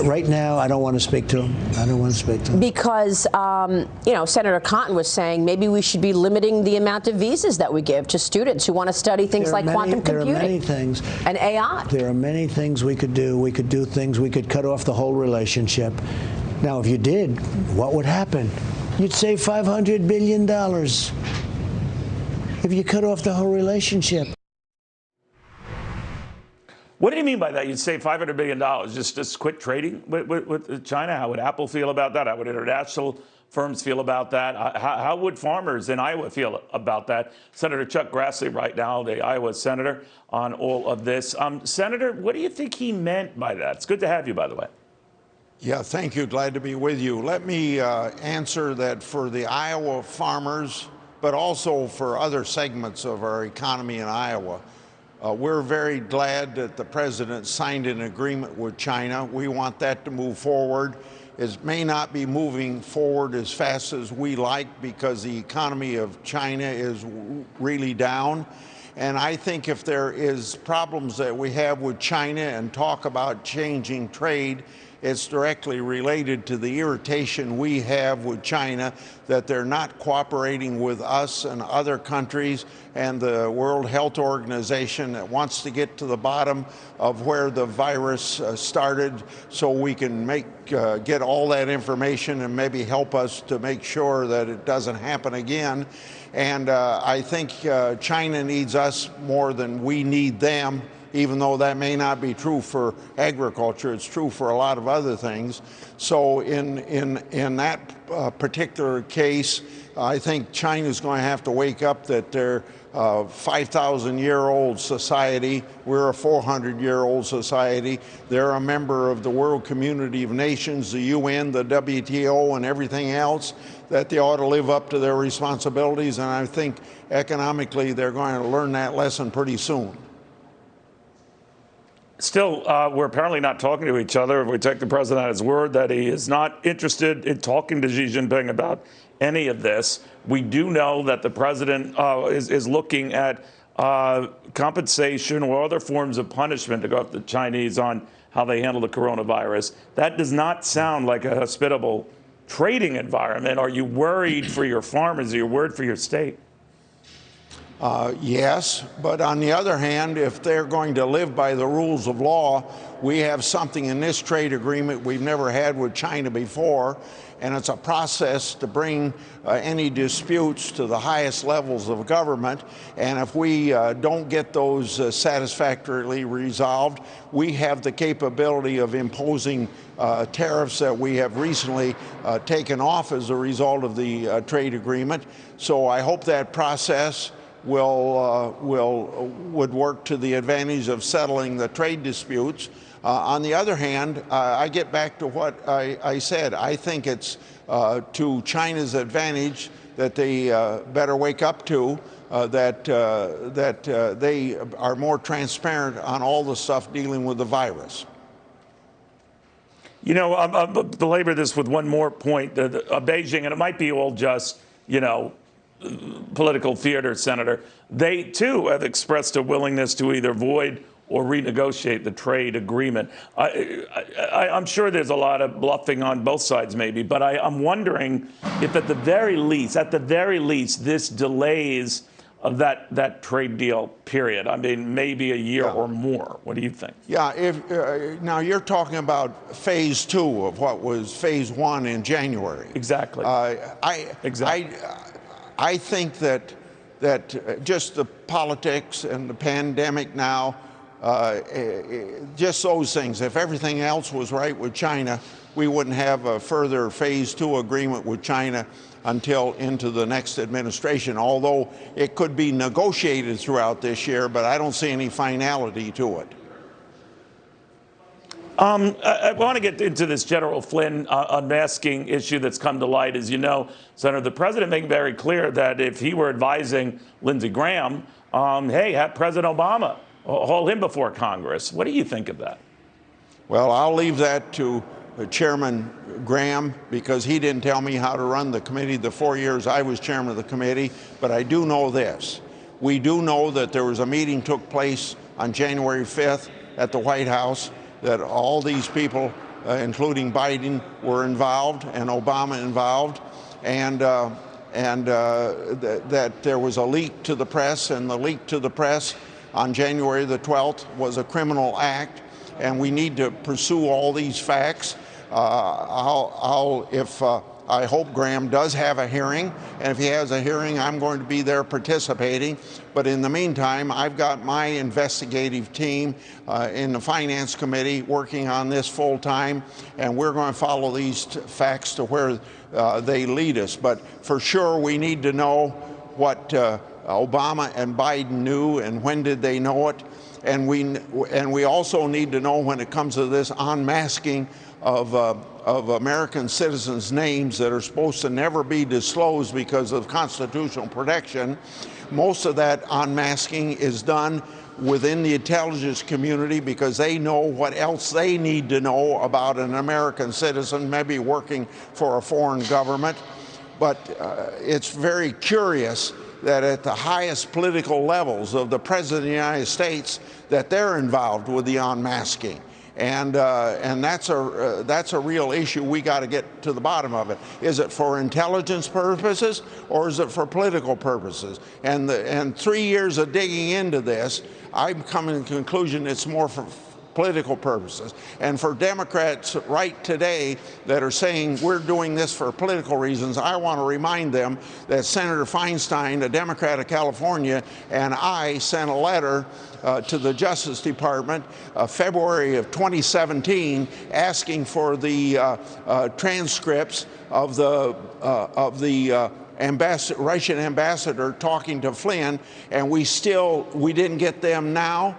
Right now, I don't want to speak to him. I don't want to speak to him. Because, you know, Senator Cotton was saying maybe we should be limiting the amount of visas that we give to students who want to study things like quantum computing. There are many things. And AI. There are many things we could do. We could do things. We could cut off the whole relationship. Now, if you did, what would happen? You'd save $500 billion if you cut off the whole relationship. What do you mean by that? You'd save $500 billion, just quit trading with China? How would Apple feel about that? How would international firms feel about that? How would farmers in Iowa feel about that? Senator Chuck Grassley right now, the Iowa senator, on all of this. Senator, what do you think he meant by that? It's good to have you, by the way. Yeah, thank you. Glad to be with you. Let me answer that for the Iowa farmers, but also for other segments of our economy in Iowa. We're very glad that the president signed an agreement with China. We want that to move forward. It may not be moving forward as fast as we like because the economy of China is really down. And I think if there is problems that we have with China and talk about changing trade, it's directly related to the irritation we have with China that they're not cooperating with us and other countries and the World Health Organization that wants to get to the bottom of where the virus started so we can get all that information and maybe help us to make sure that it doesn't happen again. And I think China needs us more than we need them. Even though that may not be true for agriculture, it's true for a lot of other things. So in that particular case, I think China's going to have to wake up that they're a 5,000-year-old society. We're a 400-year-old society. They're a member of the World Community of Nations, the UN, the WTO, and everything else, that they ought to live up to their responsibilities. And I think economically they're going to learn that lesson pretty soon. Still, we're apparently not talking to each other. If we take the president at his word that he is not interested in talking to Xi Jinping about any of this, we do know that the president is looking at compensation or other forms of punishment to go after the Chinese on how they handle the coronavirus. That does not sound like a hospitable trading environment. Are you worried for your farmers? Are you worried for your state? Yes, but on the other hand, if they're going to live by the rules of law, we have something in this trade agreement we've never had with China before, and it's a process to bring any disputes to the highest levels of government. And if we don't get those satisfactorily resolved, we have the capability of imposing tariffs that we have recently taken off as a result of the trade agreement. So I hope that process would work to the advantage of settling the trade disputes. On the other hand, I get back to what I said. I think it's to China's advantage that they better wake up to that they are more transparent on all the stuff dealing with the virus. You know, I'll belabor this with one more point. Beijing, and it might be all just, you know, political theater, Senator, they too have expressed a willingness to either void or renegotiate the trade agreement. I'm sure there's a lot of bluffing on both sides maybe, but I'm wondering if at the very least, this delays that trade deal period. I mean, maybe a year or more. What do you think? Yeah, now you're talking about phase 2 of what was phase 1 in January. Exactly. I think that just the politics and the pandemic now, just those things, if everything else was right with China, we wouldn't have a further phase 2 agreement with China until into the next administration, although it could be negotiated throughout this year, but I don't see any finality to it. I want to get into this General Flynn unmasking issue that's come to light. As you know, Senator, the president making very clear that if he were advising Lindsey Graham, hey, have President Obama haul him before Congress. What do you think of that? Well, I'll leave that to Chairman Graham because he didn't tell me how to run the committee the 4 years I was chairman of the committee. But I do know this. We do know that there was a meeting took place on January 5th at the White House, that all these people including Biden, were involved and Obama involved, and that there was a leak to the press, and the leak to the press on January the 12th was a criminal act, and we need to pursue all these facts. I hope Graham does have a hearing, and if he has a hearing, I'm going to be there participating. But in the meantime, I've got my investigative team in the Finance Committee working on this full time, and we're going to follow these facts to where they lead us. But for sure, we need to know what Obama and Biden knew and when did they know it. And we also need to know, when it comes to this unmasking of American citizens' names that are supposed to never be disclosed because of constitutional protection, most of that unmasking is done within the intelligence community because they know what else they need to know about an American citizen, maybe working for a foreign government. But it's very curious that at the highest political levels of the President of the United States, that they're involved with the unmasking. And that's a real issue. We got to get to the bottom of it. Is it for intelligence purposes or is it for political purposes? And 3 years of digging into this, I'm coming to the conclusion it's more for political purposes. And for Democrats right today that are saying we're doing this for political reasons, I want to remind them that Senator Feinstein, a Democrat of California, and I sent a letter to the Justice Department February of 2017 asking for the transcripts of the Russian ambassador talking to Flynn, and we didn't get them now,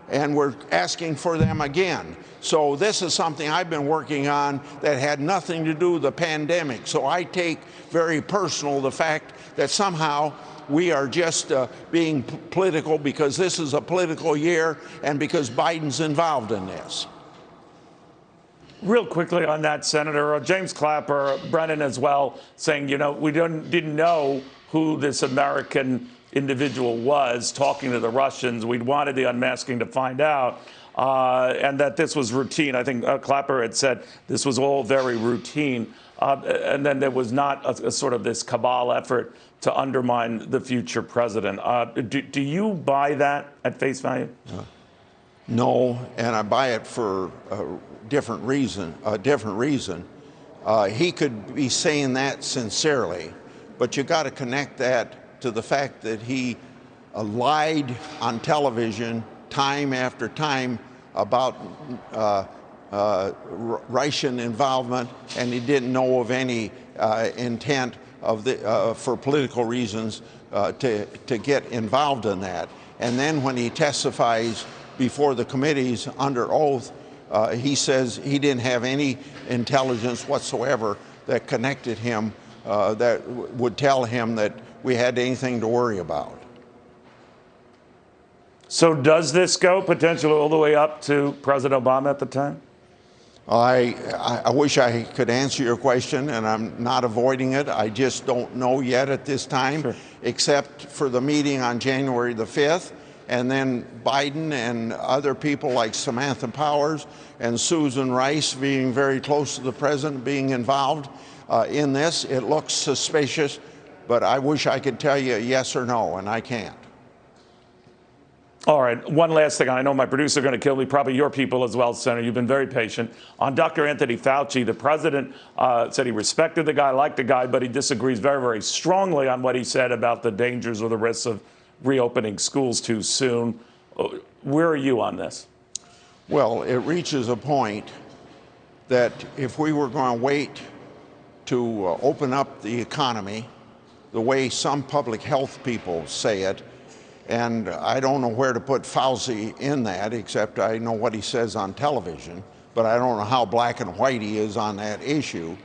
and we're asking for them again. So this is something I've been working on that had nothing to do with the pandemic. So I take very personal the fact that somehow we are just being political because this is a political year and because Biden's involved in this. Real quickly on that, Senator, James Clapper, Brennan as well, saying, you know, we didn't know who this American individual was talking to the Russians. We'd wanted the unmasking to find out, and that this was routine. I think Clapper had said this was all very routine, and then there was not a sort of this cabal effort to undermine the future president. Do you buy that at face value? No, and I buy it for a different reason. He could be saying that sincerely, but you got to connect that to the fact that he lied on television time after time about Russian involvement, and he didn't know of any intent for political reasons to get involved in that. And then when he testifies before the committees under oath, he says he didn't have any intelligence whatsoever that connected him, that would tell him that we had anything to worry about. So does this go potentially all the way up to President Obama at the time? I wish I could answer your question, and I'm not avoiding it. I just don't know yet at this time, sure, except for the meeting on January the 5th, and then Biden and other people like Samantha Powers and Susan Rice being very close to the president, being involved in this. It looks suspicious, but I wish I could tell you yes or no, and I can't. All right, one last thing. I know my producer is going to kill me, probably your people as well, Senator. You've been very patient. On Dr. Anthony Fauci, the president said he respected the guy, liked the guy, but he disagrees very, very strongly on what he said about the dangers or the risks of reopening schools too soon. Where are you on this? Well, it reaches a point that if we were going to wait to open up the economy the way some public health people say it, and I don't know where to put Fauci in that, except I know what he says on television, but I don't know how black and white he is on that issue.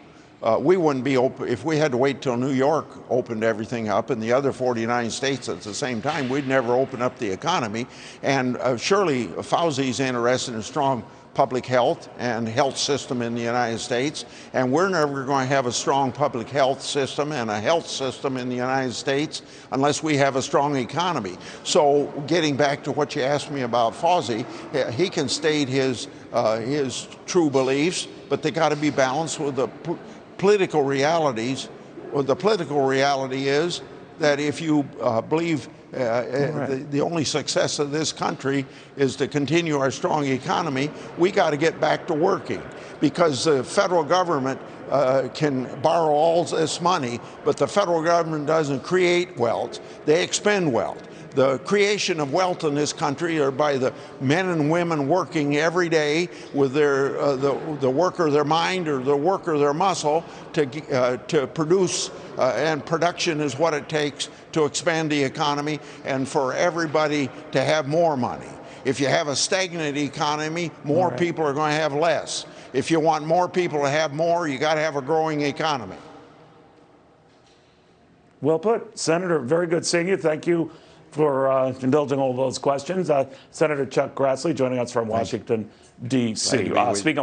We wouldn't be open if we had to wait till New York opened everything up and the other 49 states at the same time. We'd never open up the economy. And surely Fauci's interested in strong public health and health system in the United States, and we're never going to have a strong public health system and a health system in the United States unless we have a strong economy. So getting back to what you asked me about Fauci, he can state his true beliefs, but they got to be balanced with the political realities. Well, the political reality is that if you believe the only success of this country is to continue our strong economy, we got to get back to working, because the federal government can borrow all this money, but the federal government doesn't create wealth, they expend wealth. The creation of wealth in this country are by the men and women working every day with their the work of their mind or the work of their muscle to produce, and production is what it takes to expand the economy and for everybody to have more money. If you have a stagnant economy, more people are going to have less. If you want more people to have more, you got to have a growing economy. Well put. Senator, very good seeing you. Thank you for indulging all those questions. Senator Chuck Grassley joining us from Washington, D.C. Speaking